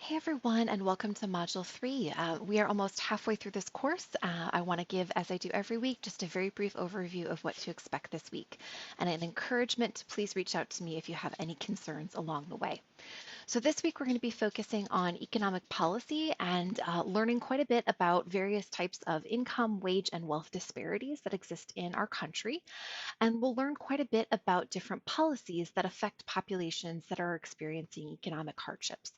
Hey everyone, and welcome to Module 3. We are almost halfway through this course. I want to give, as I do every week, just a very brief overview of what to expect this week, and an encouragement to please reach out to me if you have any concerns along the way. So this week we're going to be focusing on economic policy and learning quite a bit about various types of income, wage, and wealth disparities that exist in our country. And we'll learn quite a bit about different policies that affect populations that are experiencing economic hardships.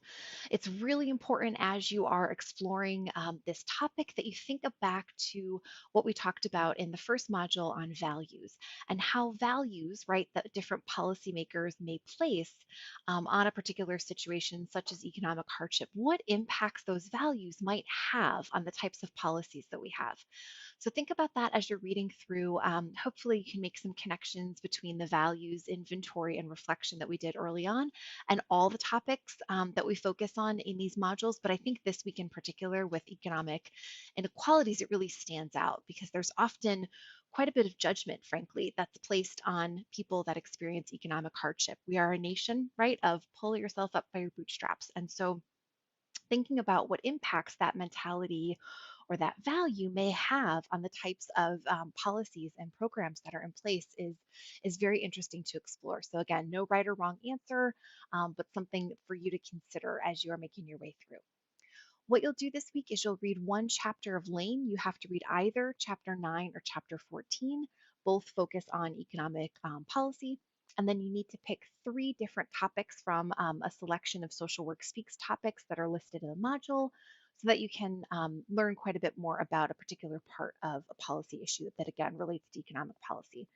It's really important as you are exploring this topic that you think back to what we talked about in the first module on values and how values, right, that different policymakers may place on a particular situation, such as economic hardship, what impacts those values might have on the types of policies that we have. So think about that as you're reading through. Hopefully, you can make some connections between the values, inventory, and reflection that we did early on and all the topics that we focus on in these modules. But I think this week in particular with economic inequalities, it really stands out because there's often quite a bit of judgment, frankly, that's placed on people that experience economic hardship. We are a nation, right, of pull yourself up by your bootstraps. And so thinking about what impacts that mentality or that value may have on the types of policies and programs that are in place is very interesting to explore. So again, no right or wrong answer, but something for you to consider as you are making your way through. What you'll do this week is you'll read one chapter of Lane. You have to read either chapter 9 or chapter 14. Both focus on economic policy. And then you need to pick three different topics from a selection of Social Work Speaks topics that are listed in the module so that you can learn quite a bit more about a particular part of a policy issue that, again, relates to economic policy.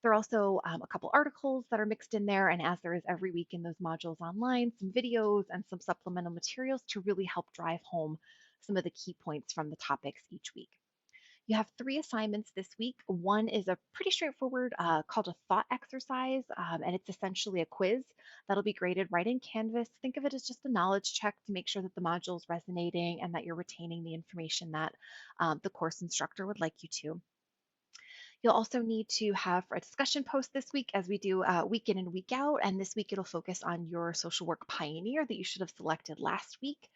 There are also a couple articles that are mixed in there, and as there is every week in those modules online, some videos and some supplemental materials to really help drive home some of the key points from the topics each week. You have three assignments this week. One is a pretty straightforward called a thought exercise, and it's essentially a quiz that'll be graded right in Canvas. Think of it as just a knowledge check to make sure that the module is resonating and that you're retaining the information that the course instructor would like you to. You'll also need to have a discussion post this week as we do week in and week out. And this week it'll focus on your social work pioneer that you should have selected last week.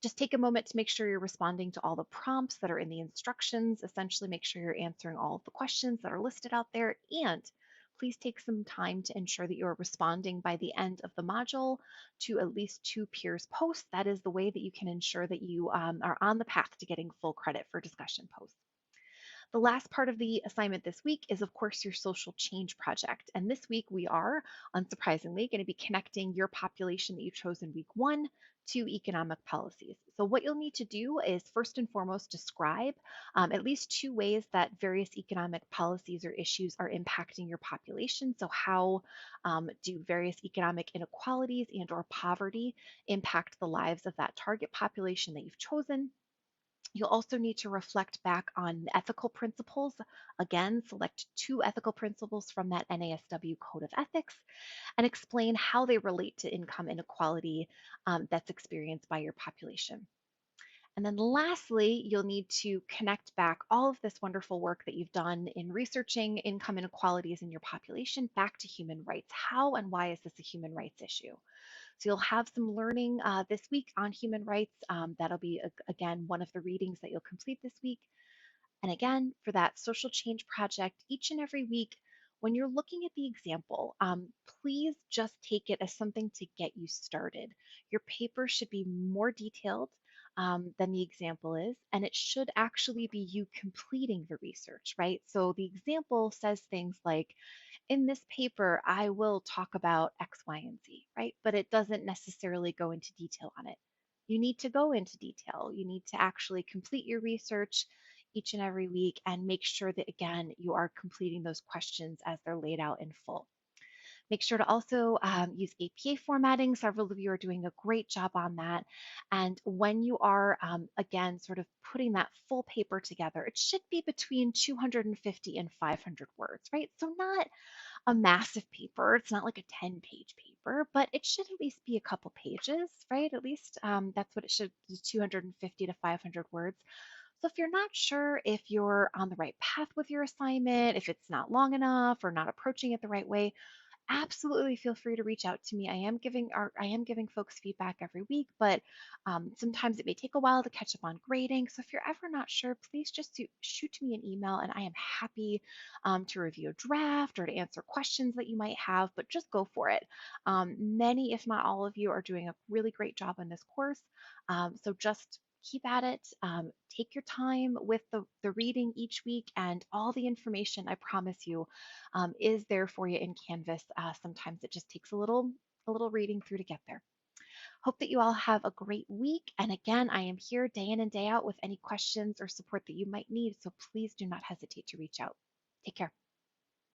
Just take a moment to make sure you're responding to all the prompts that are in the instructions. Essentially, make sure you're answering all of the questions that are listed out there. And please take some time to ensure that you're responding by the end of the module to at least two peers posts. That is the way that you can ensure that you are on the path to getting full credit for discussion posts. The last part of the assignment this week is, of course, your social change project. And this week we are, unsurprisingly, going to be connecting your population that you chose in week one to economic policies. So what you'll need to do is first and foremost describe at least two ways that various economic policies or issues are impacting your population. So how do various economic inequalities and or poverty impact the lives of that target population that you've chosen? You'll also need to reflect back on ethical principles. Again, select two ethical principles from that NASW Code of Ethics and explain how they relate to income inequality that's experienced by your population. And then lastly, you'll need to connect back all of this wonderful work that you've done in researching income inequalities in your population back to human rights. How and why is this a human rights issue? So you'll have some learning this week on human rights. That'll be, again, one of the readings that you'll complete this week. And again, for that social change project, each and every week, when you're looking at the example, please just take it as something to get you started. Your paper should be more detailed than the example is, and it should actually be you completing the research, right? So the example says things like, in this paper, I will talk about X, Y, and Z, right? But it doesn't necessarily go into detail on it. You need to go into detail. You need to actually complete your research each and every week and make sure that, again, you are completing those questions as they're laid out in full. Make sure to also use APA formatting. Several of you are doing a great job on that. And when you are, again, sort of putting that full paper together, it should be between 250 and 500 words, right? So not a massive paper. It's not like a 10-page paper, but it should at least be a couple pages, right? At least that's what it should be, 250 to 500 words. So if you're not sure if you're on the right path with your assignment, if it's not long enough or not approaching it the right way, absolutely feel free to reach out to me. I am giving folks feedback every week, but sometimes it may take a while to catch up on grading. So if you're ever not sure, please just shoot me an email, and I am happy to review a draft or to answer questions that you might have. But just go for it. Many, if not all of you, are doing a really great job on this course. So just keep at it. Take your time with the reading each week, and all the information, I promise you, is there for you in Canvas. Sometimes it just takes a little reading through to get there. Hope that you all have a great week. And again, I am here day in and day out with any questions or support that you might need. So please do not hesitate to reach out. Take care.